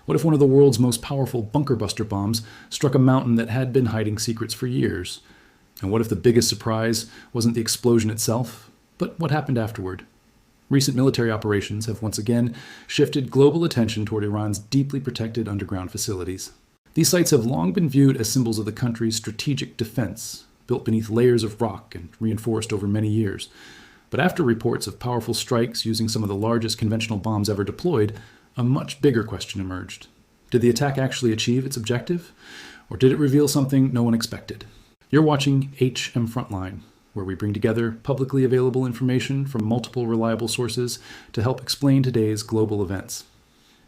What if one of the world's most powerful bunker buster bombs struck a mountain that had been hiding secrets for years? And what if the biggest surprise wasn't the explosion itself, but what happened afterward? Recent military operations have once again shifted global attention toward Iran's deeply protected underground facilities. These sites have long been viewed as symbols of the country's strategic defense, built beneath layers of rock and reinforced over many years. But after reports of powerful strikes using some of the largest conventional bombs ever deployed, a much bigger question emerged. Did the attack actually achieve its objective? Or did it reveal something no one expected? You're watching HM Frontline, where we bring together publicly available information from multiple reliable sources to help explain today's global events.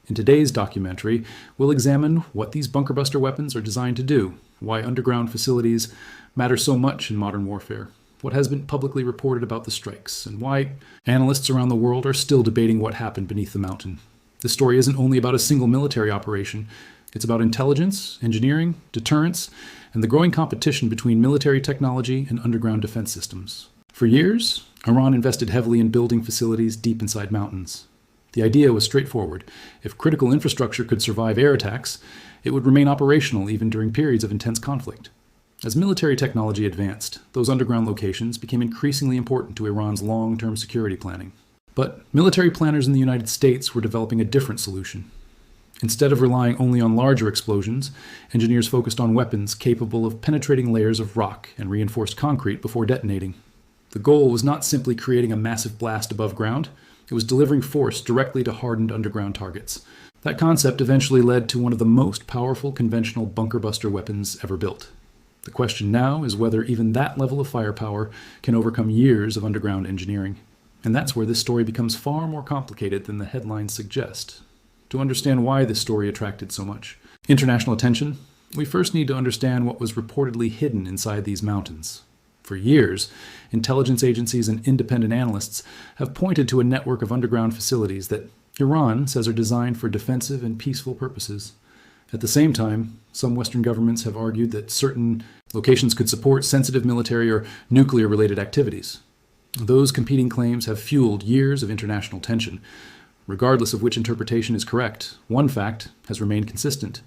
In today's documentary, we'll examine what these bunker buster weapons are designed to do, why underground facilities matter so much in modern warfare, what has been publicly reported about the strikes, and why analysts around the world are still debating what happened beneath the mountain. This story isn't only about a single military operation. It's about intelligence, engineering, deterrence, and the growing competition between military technology and underground defense systems. For years, Iran invested heavily in building facilities deep inside mountains. The idea was straightforward. If critical infrastructure could survive air attacks, it would remain operational even during periods of intense conflict. As military technology advanced, those underground locations became increasingly important to Iran's long-term security planning. But military planners in the United States were developing a different solution. Instead of relying only on larger explosions, engineers focused on weapons capable of penetrating layers of rock and reinforced concrete before detonating. The goal was not simply creating a massive blast above ground, it was delivering force directly to hardened underground targets. That concept eventually led to one of the most powerful conventional bunker buster weapons ever built. The question now is whether even that level of firepower can overcome years of underground engineering. And that's where this story becomes far more complicated than the headlines suggest. To understand why this story attracted so much international attention, we first need to understand what was reportedly hidden inside these mountains. For years, intelligence agencies and independent analysts have pointed to a network of underground facilities that Iran says are designed for defensive and peaceful purposes. At the same time, some Western governments have argued that certain locations could support sensitive military or nuclear-related activities. Those competing claims have fueled years of international tension. Regardless of which interpretation is correct, one fact has remained consistent.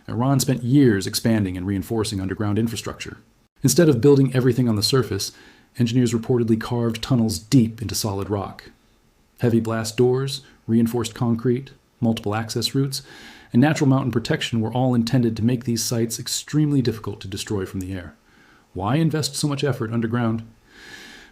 Iran spent years expanding and reinforcing underground infrastructure. Instead of building everything on the surface, engineers reportedly carved tunnels deep into solid rock. Heavy blast doors, reinforced concrete, multiple access routes, and natural mountain protection were all intended to make these sites extremely difficult to destroy from the air. Why invest so much effort underground?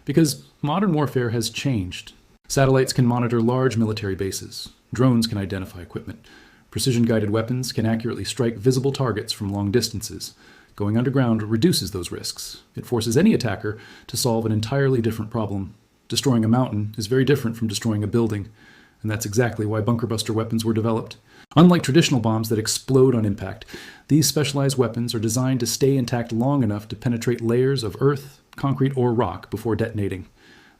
Because modern warfare has changed. Satellites can monitor large military bases. Drones can identify equipment. Precision-guided weapons can accurately strike visible targets from long distances. Going underground reduces those risks. It forces any attacker to solve an entirely different problem. Destroying a mountain is very different from destroying a building, and that's exactly why bunker buster weapons were developed. Unlike traditional bombs that explode on impact, these specialized weapons are designed to stay intact long enough to penetrate layers of earth, concrete, or rock before detonating.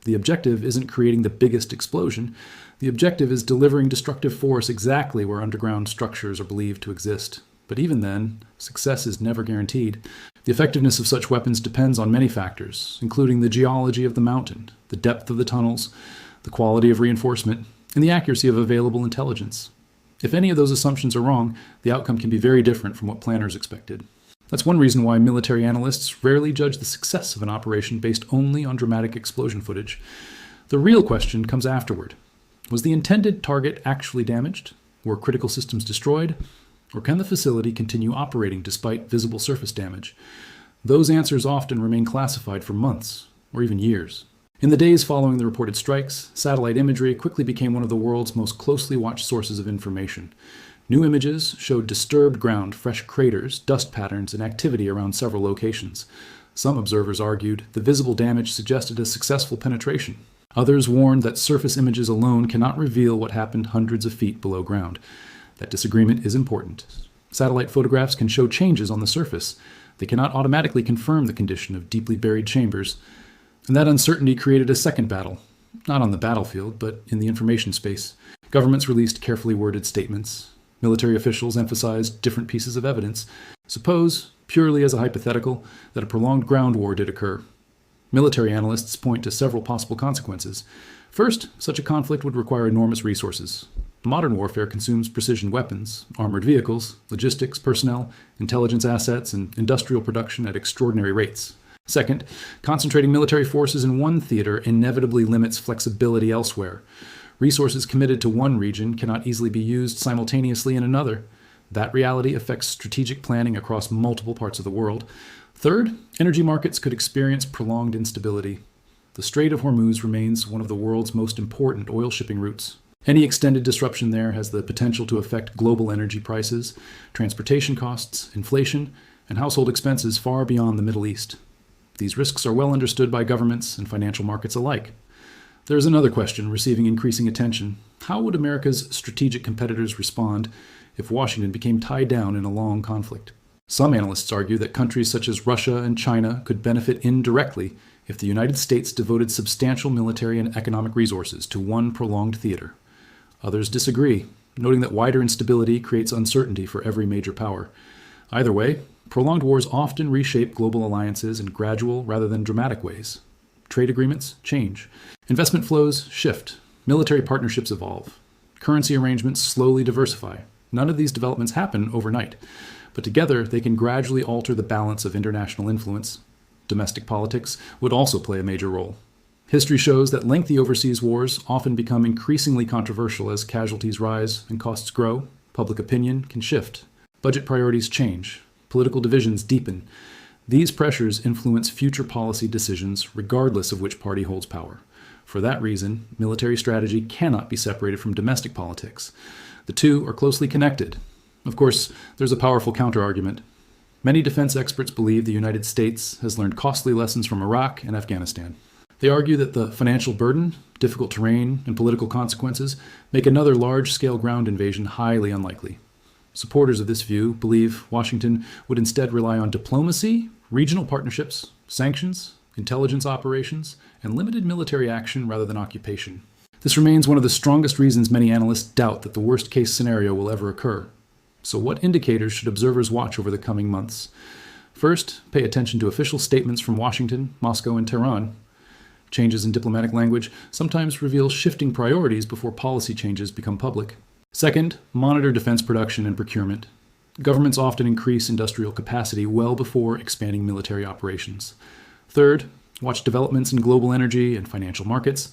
The objective isn't creating the biggest explosion. The objective is delivering destructive force exactly where underground structures are believed to exist. But even then, success is never guaranteed. The effectiveness of such weapons depends on many factors, including the geology of the mountain, the depth of the tunnels, the quality of reinforcement, and the accuracy of available intelligence. If any of those assumptions are wrong, the outcome can be very different from what planners expected. That's one reason why military analysts rarely judge the success of an operation based only on dramatic explosion footage. The real question comes afterward. Was the intended target actually damaged? Were critical systems destroyed? Or can the facility continue operating despite visible surface damage? Those answers often remain classified for months, or even years. In the days following the reported strikes, satellite imagery quickly became one of the world's most closely watched sources of information. New images showed disturbed ground, fresh craters, dust patterns, and activity around several locations. Some observers argued the visible damage suggested a successful penetration. Others warned that surface images alone cannot reveal what happened hundreds of feet below ground. That disagreement is important. Satellite photographs can show changes on the surface. They cannot automatically confirm the condition of deeply buried chambers. And that uncertainty created a second battle, not on the battlefield, but in the information space. Governments released carefully worded statements. Military officials emphasized different pieces of evidence. Suppose, purely as a hypothetical, that a prolonged ground war did occur. Military analysts point to several possible consequences. First, such a conflict would require enormous resources. Modern warfare consumes precision weapons, armored vehicles, logistics, personnel, intelligence assets, and industrial production at extraordinary rates. Second, concentrating military forces in one theater inevitably limits flexibility elsewhere. Resources committed to one region cannot easily be used simultaneously in another. That reality affects strategic planning across multiple parts of the world. Third, energy markets could experience prolonged instability. The Strait of Hormuz remains one of the world's most important oil shipping routes. Any extended disruption there has the potential to affect global energy prices, transportation costs, inflation, and household expenses far beyond the Middle East. These risks are well understood by governments and financial markets alike. There is another question receiving increasing attention. How would America's strategic competitors respond if Washington became tied down in a long conflict? Some analysts argue that countries such as Russia and China could benefit indirectly if the United States devoted substantial military and economic resources to one prolonged theater. Others disagree, noting that wider instability creates uncertainty for every major power. Either way, prolonged wars often reshape global alliances in gradual rather than dramatic ways. Trade agreements change. Investment flows shift. Military partnerships evolve. Currency arrangements slowly diversify. None of these developments happen overnight, but together they can gradually alter the balance of international influence. Domestic politics would also play a major role. History shows that lengthy overseas wars often become increasingly controversial as casualties rise and costs grow. Public opinion can shift. Budget priorities change. Political divisions deepen. These pressures influence future policy decisions regardless of which party holds power. For that reason, military strategy cannot be separated from domestic politics. The two are closely connected. Of course, there's a powerful counterargument. Many defense experts believe the United States has learned costly lessons from Iraq and Afghanistan. They argue that the financial burden, difficult terrain, and political consequences make another large-scale ground invasion highly unlikely. Supporters of this view believe Washington would instead rely on diplomacy, regional partnerships, sanctions, intelligence operations, and limited military action rather than occupation. This remains one of the strongest reasons many analysts doubt that the worst-case scenario will ever occur. So what indicators should observers watch over the coming months? First, pay attention to official statements from Washington, Moscow, and Tehran. Changes in diplomatic language sometimes reveal shifting priorities before policy changes become public. Second, monitor defense production and procurement. Governments often increase industrial capacity well before expanding military operations. Third, watch developments in global energy and financial markets.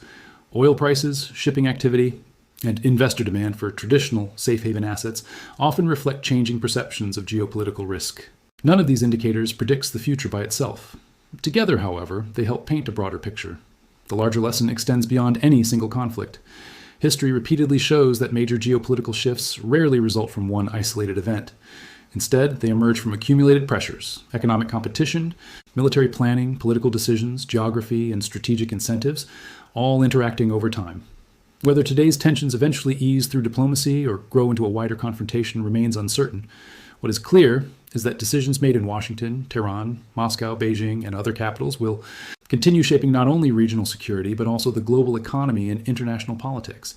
Oil prices, shipping activity, and investor demand for traditional safe haven assets often reflect changing perceptions of geopolitical risk. None of these indicators predicts the future by itself. Together, however, they help paint a broader picture. The larger lesson extends beyond any single conflict. History repeatedly shows that major geopolitical shifts rarely result from one isolated event. Instead, they emerge from accumulated pressures, economic competition, military planning, political decisions, geography, and strategic incentives, all interacting over time. Whether today's tensions eventually ease through diplomacy or grow into a wider confrontation remains uncertain. What is clear is that decisions made in Washington, Tehran, Moscow, Beijing, and other capitals will continue shaping not only regional security, but also the global economy and international politics.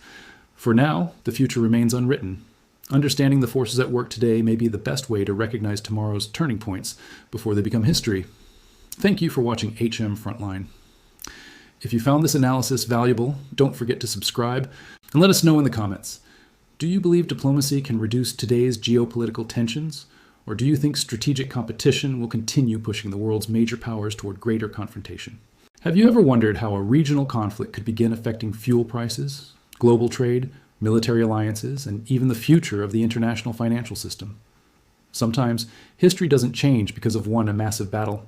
For now, the future remains unwritten. Understanding the forces at work today may be the best way to recognize tomorrow's turning points before they become history. Thank you for watching HM Frontline. If you found this analysis valuable, don't forget to subscribe and let us know in the comments. Do you believe diplomacy can reduce today's geopolitical tensions? Or do you think strategic competition will continue pushing the world's major powers toward greater confrontation? Have you ever wondered how a regional conflict could begin affecting fuel prices, global trade, military alliances, and even the future of the international financial system? Sometimes, history doesn't change because of one massive battle.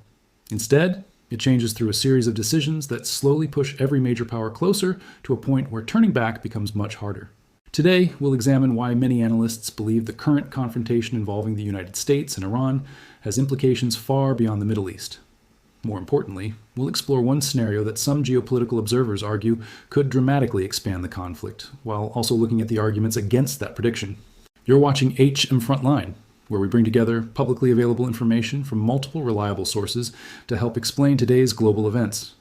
Instead, it changes through a series of decisions that slowly push every major power closer to a point where turning back becomes much harder. Today, we'll examine why many analysts believe the current confrontation involving the United States and Iran has implications far beyond the Middle East. More importantly, we'll explore one scenario that some geopolitical observers argue could dramatically expand the conflict, while also looking at the arguments against that prediction. You're watching HM Frontline, where we bring together publicly available information from multiple reliable sources to help explain today's global events.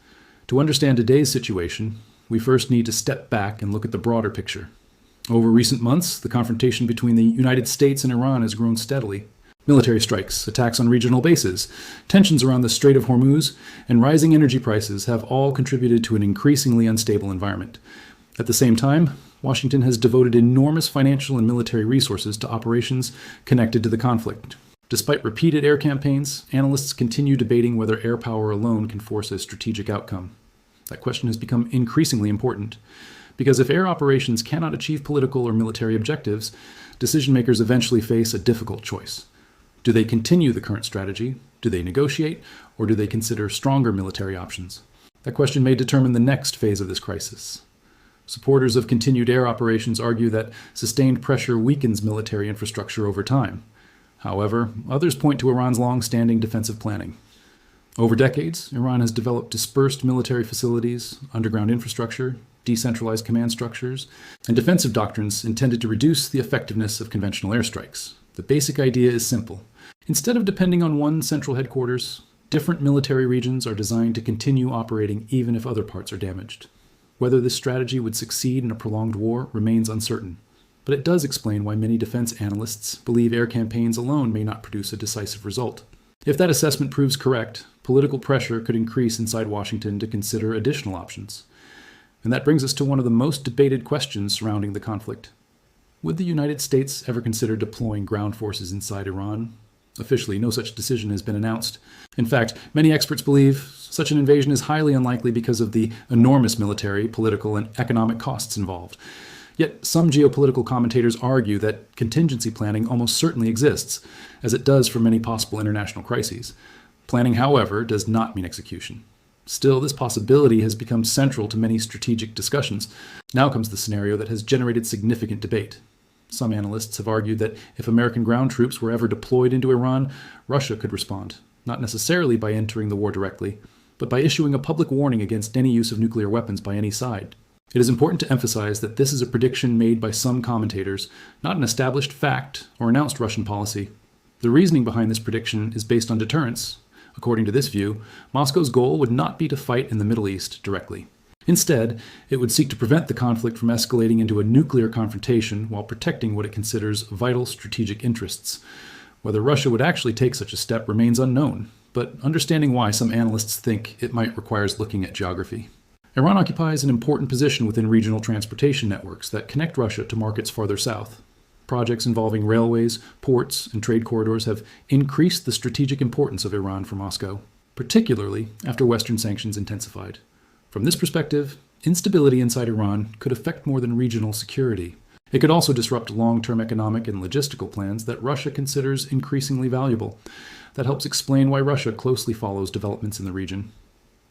To understand today's situation, we first need to step back and look at the broader picture. Over recent months, the confrontation between the United States and Iran has grown steadily. Military strikes, attacks on regional bases, tensions around the Strait of Hormuz, and rising energy prices have all contributed to an increasingly unstable environment. At the same time, Washington has devoted enormous financial and military resources to operations connected to the conflict. Despite repeated air campaigns, analysts continue debating whether air power alone can force a strategic outcome. That question has become increasingly important, because if air operations cannot achieve political or military objectives, decision-makers eventually face a difficult choice. Do they continue the current strategy? Do they negotiate? Or do they consider stronger military options? That question may determine the next phase of this crisis. Supporters of continued air operations argue that sustained pressure weakens military infrastructure over time. However, others point to Iran's long-standing defensive planning. Over decades, Iran has developed dispersed military facilities, underground infrastructure, decentralized command structures, and defensive doctrines intended to reduce the effectiveness of conventional airstrikes. The basic idea is simple. Instead of depending on one central headquarters, different military regions are designed to continue operating even if other parts are damaged. Whether this strategy would succeed in a prolonged war remains uncertain, but it does explain why many defense analysts believe air campaigns alone may not produce a decisive result. If that assessment proves correct, political pressure could increase inside Washington to consider additional options. And that brings us to one of the most debated questions surrounding the conflict. Would the United States ever consider deploying ground forces inside Iran? Officially, no such decision has been announced. In fact, many experts believe such an invasion is highly unlikely because of the enormous military, political, and economic costs involved. Yet some geopolitical commentators argue that contingency planning almost certainly exists, as it does for many possible international crises. Planning, however, does not mean execution. Still, this possibility has become central to many strategic discussions. Now comes the scenario that has generated significant debate. Some analysts have argued that if American ground troops were ever deployed into Iran, Russia could respond, not necessarily by entering the war directly, but by issuing a public warning against any use of nuclear weapons by any side. It is important to emphasize that this is a prediction made by some commentators, not an established fact or announced Russian policy. The reasoning behind this prediction is based on deterrence. According to this view, Moscow's goal would not be to fight in the Middle East directly. Instead, it would seek to prevent the conflict from escalating into a nuclear confrontation while protecting what it considers vital strategic interests. Whether Russia would actually take such a step remains unknown, but understanding why some analysts think it might requires looking at geography. Iran occupies an important position within regional transportation networks that connect Russia to markets farther south. Projects involving railways, ports, and trade corridors have increased the strategic importance of Iran for Moscow, particularly after Western sanctions intensified. From this perspective, instability inside Iran could affect more than regional security. It could also disrupt long-term economic and logistical plans that Russia considers increasingly valuable. That helps explain why Russia closely follows developments in the region.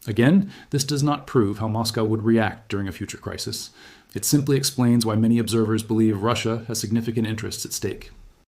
Again, this does not prove how Moscow would react during a future crisis. It simply explains why many observers believe Russia has significant interests at stake.